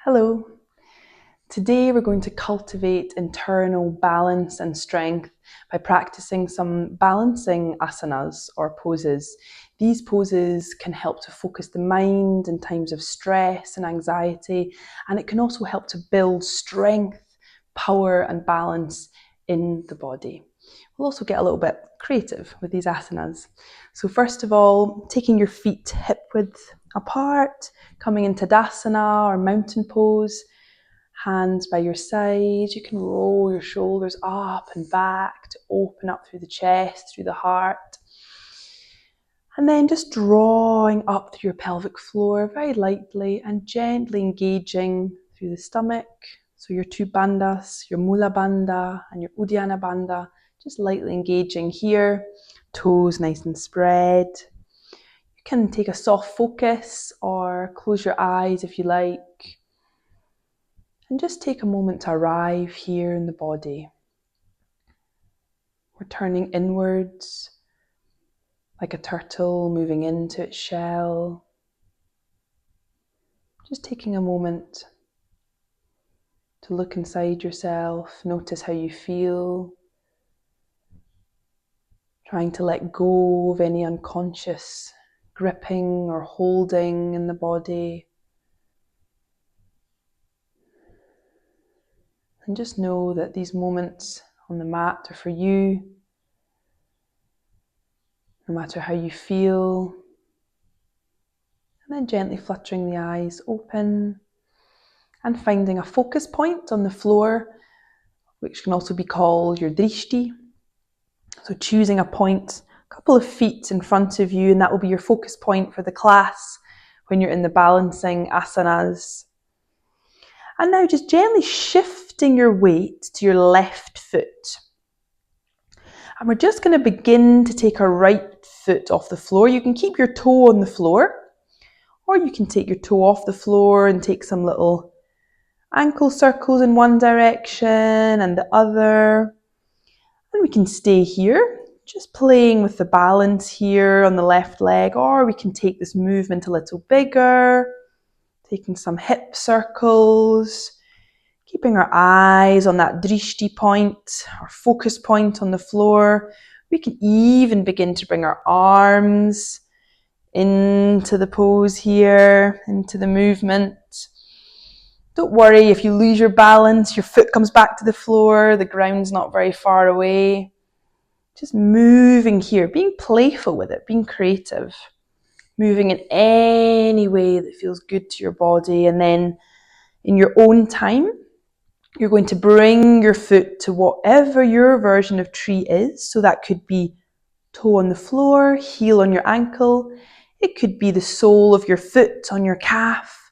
Hello. Today we're going to cultivate internal balance and strength by practicing some balancing asanas or poses. These poses can help to focus the mind in times of stress and anxiety, and it can also help to build strength, power and balance in the body. We'll also get a little bit creative with these asanas. So first of all, taking your feet hip width apart, coming into Tadasana or mountain pose, hands by your side. You can roll your shoulders up and back to open up through the chest, through the heart. And then just drawing up through your pelvic floor very lightly and gently engaging through the stomach. So your two bandhas, your Mula Bandha and your Uddiyana Bandha, just lightly engaging here, toes nice and spread. You can take a soft focus or close your eyes if you like. And just take a moment to arrive here in the body. We're turning inwards like a turtle moving into its shell. Just taking a moment to look inside yourself, notice how you feel. Trying to let go of any unconscious gripping or holding in the body. And just know that these moments on the mat are for you, no matter how you feel. And then gently fluttering the eyes open and finding a focus point on the floor, which can also be called your drishti. So choosing a point, a couple of feet in front of you, and that will be your focus point for the class when you're in the balancing asanas. And now just gently shifting your weight to your left foot. And we're just going to begin to take our right foot off the floor. You can keep your toe on the floor, or you can take your toe off the floor and take some little ankle circles in one direction and the other. And we can stay here, just playing with the balance here on the left leg, or we can take this movement a little bigger, taking some hip circles, keeping our eyes on that drishti point, our focus point on the floor. We can even begin to bring our arms into the pose here, into the movement. Don't worry if you lose your balance, your foot comes back to the floor, the ground's not very far away. Just moving here, being playful with it, being creative. Moving in any way that feels good to your body, and then in your own time, you're going to bring your foot to whatever your version of tree is. So that could be toe on the floor, heel on your ankle. It could be the sole of your foot on your calf.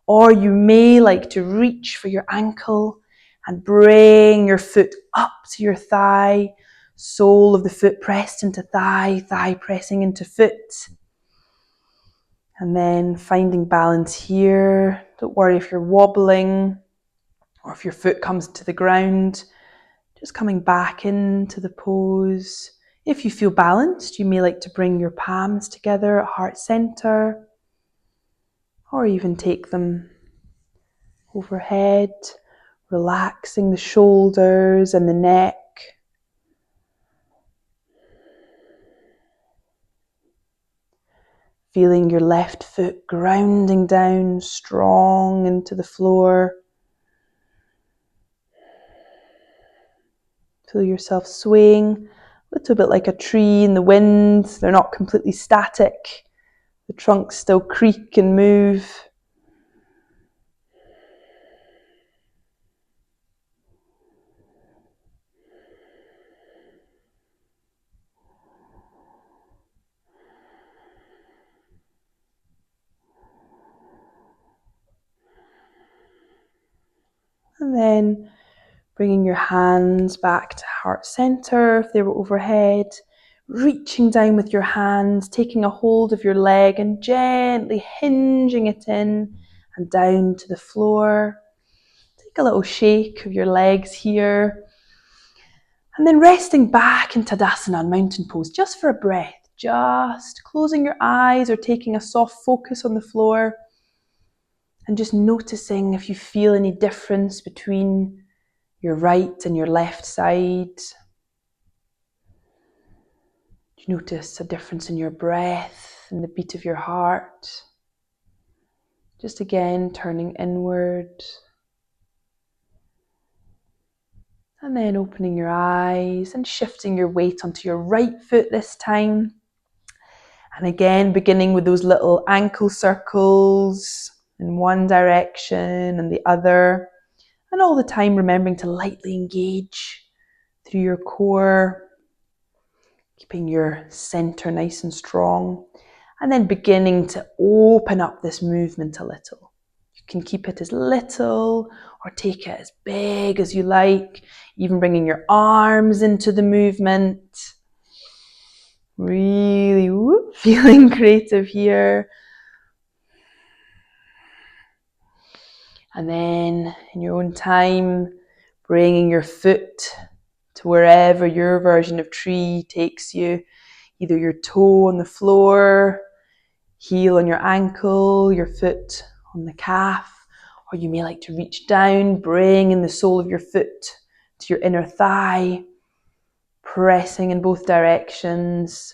Or you may like to reach for your ankle and bring your foot up to your thigh. Sole of the foot pressed into thigh, thigh pressing into foot. And then finding balance here. Don't worry if you're wobbling or if your foot comes to the ground. Just coming back into the pose. If you feel balanced, you may like to bring your palms together at heart center, or even take them overhead, relaxing the shoulders and the neck. Feeling your left foot grounding down strong into the floor. Feel yourself swaying a little bit like a tree in the wind. They're not completely static. The trunks still creak and move. And then bringing your hands back to heart center if they were overhead. Reaching down with your hands, taking a hold of your leg and gently hinging it in and down to the floor. Take a little shake of your legs here. And then resting back in Tadasana, mountain pose, just for a breath. Just closing your eyes or taking a soft focus on the floor. And just noticing if you feel any difference between your right and your left side. Do you notice a difference in your breath and the beat of your heart? Just again, turning inward. And then opening your eyes and shifting your weight onto your right foot this time. And again, beginning with those little ankle circles in one direction and the other. And all the time remembering to lightly engage through your core, keeping your center nice and strong. And then beginning to open up this movement a little. You can keep it as little or take it as big as you like, even bringing your arms into the movement. Really feeling creative here. And then in your own time, bringing your foot to wherever your version of tree takes you. Either your toe on the floor, heel on your ankle, your foot on the calf, or you may like to reach down, bringing the sole of your foot to your inner thigh, pressing in both directions.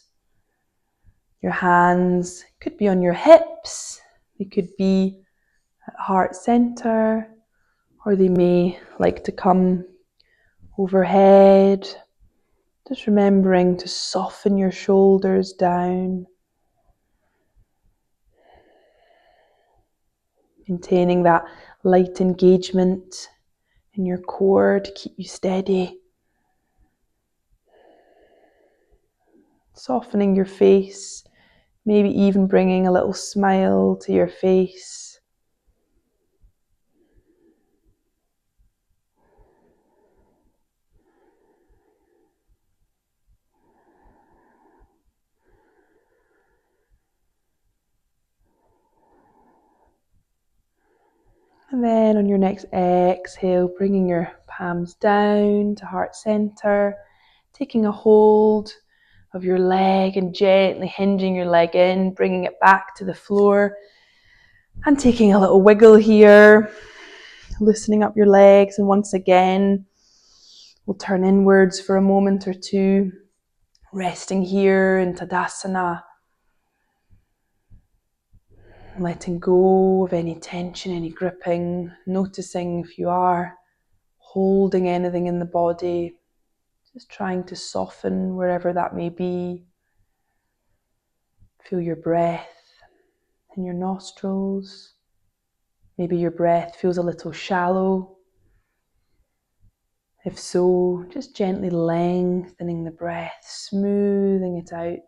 Your hands could be on your hips, they could be at heart center, or they may like to come overhead. Just remembering to soften your shoulders down. Maintaining that light engagement in your core to keep you steady. Softening your face, maybe even bringing a little smile to your face. And then on your next exhale, bringing your palms down to heart center, taking a hold of your leg and gently hinging your leg in, bringing it back to the floor and taking a little wiggle here, loosening up your legs. And once again, we'll turn inwards for a moment or two, resting here in Tadasana, letting go of any tension, any gripping, noticing if you are holding anything in the body, just trying to soften wherever that may be. Feel your breath in your nostrils. Maybe your breath feels a little shallow. If so, just gently lengthening the breath, smoothing it out.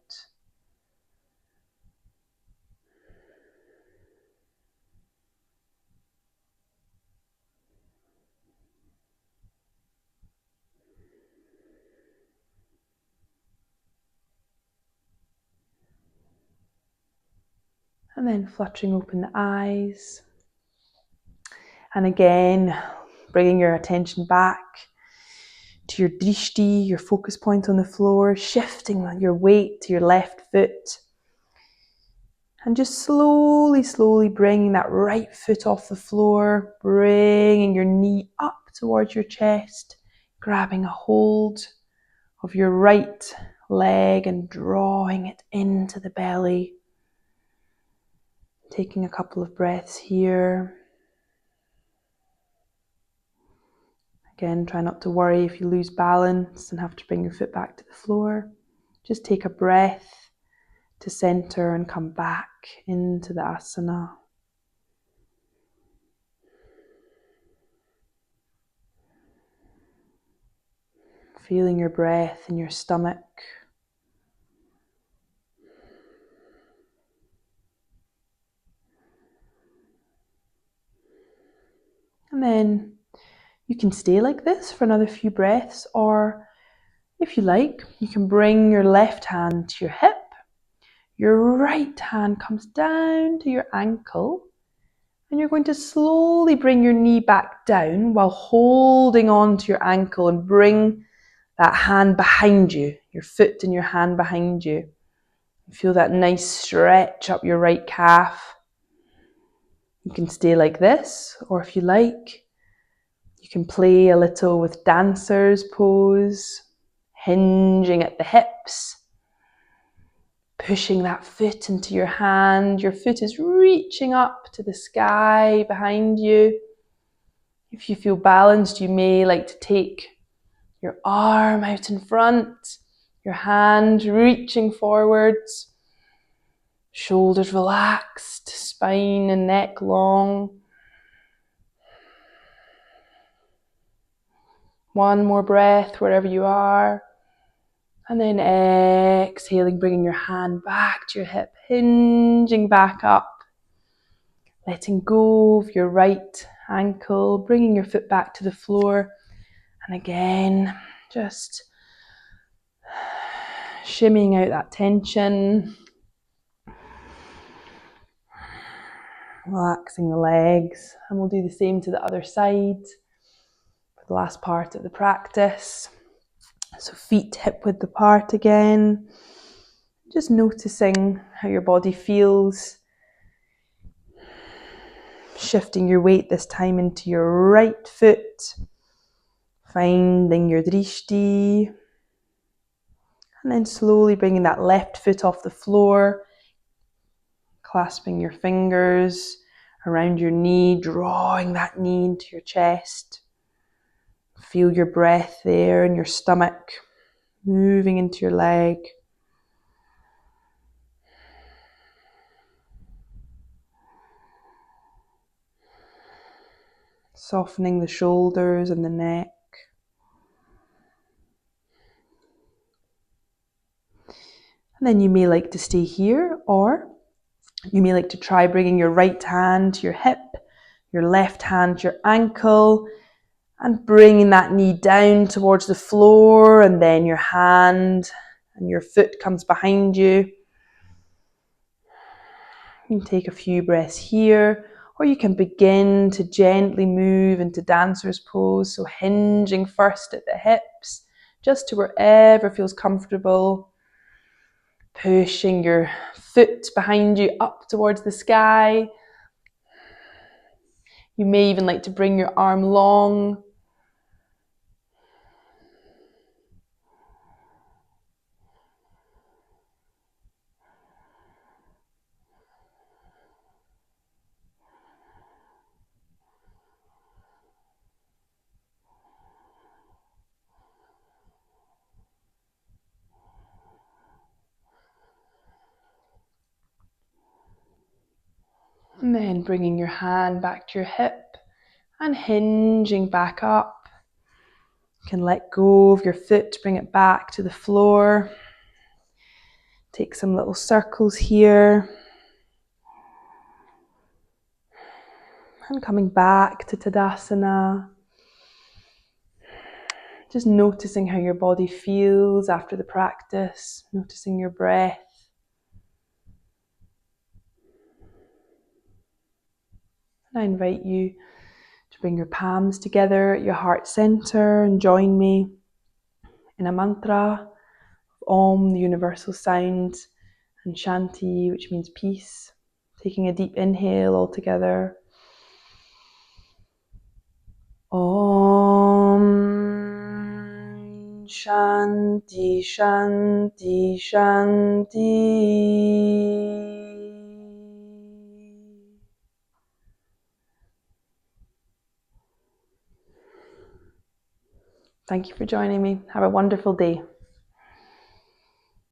And then fluttering open the eyes. And again, bringing your attention back to your drishti, your focus point on the floor, shifting your weight to your left foot. And just slowly bringing that right foot off the floor, bringing your knee up towards your chest, grabbing a hold of your right leg and drawing it into the belly. Taking a couple of breaths here. Again, try not to worry if you lose balance and have to bring your foot back to the floor. Just take a breath to center and come back into the asana. Feeling your breath in your stomach. And then you can stay like this for another few breaths, or if you like, you can bring your left hand to your hip. Your right hand comes down to your ankle, and you're going to slowly bring your knee back down while holding on to your ankle and bring that hand behind you, your foot and your hand behind you. Feel that nice stretch up your right calf. You can stay like this, or if you like, you can play a little with dancer's pose, hinging at the hips, pushing that foot into your hand. Your foot is reaching up to the sky behind you. If you feel balanced, you may like to take your arm out in front, your hand reaching forwards, shoulders relaxed, spine and neck long. One more breath wherever you are. And then exhaling, bringing your hand back to your hip, hinging back up. Letting go of your right ankle, bringing your foot back to the floor. And again, just shimmying out that tension. Relaxing the legs. And we'll do the same to the other side for the last part of the practice. So feet hip width apart again. Just noticing how your body feels. Shifting your weight this time into your right foot. Finding your drishti. And then slowly bringing that left foot off the floor. Clasping your fingers around your knee, drawing that knee into your chest. Feel your breath there in your stomach, moving into your leg. Softening the shoulders and the neck. And then you may like to stay here, or you may like to try bringing your right hand to your hip, your left hand to your ankle, and bringing that knee down towards the floor, and then your hand and your foot comes behind you. You can take a few breaths here, or you can begin to gently move into dancer's pose, so hinging first at the hips, just to wherever feels comfortable. Pushing your foot behind you up towards the sky. You may even like to bring your arm long. And then bringing your hand back to your hip and hinging back up. You can let go of your foot, bring it back to the floor. Take some little circles here. And coming back to Tadasana. Just noticing how your body feels after the practice, noticing your breath. And I invite you to bring your palms together at your heart center and join me in a mantra of Om, the universal sound, and Shanti, which means peace. Taking a deep inhale all together. Om Shanti Shanti Shanti. Thank you for joining me. Have a wonderful day.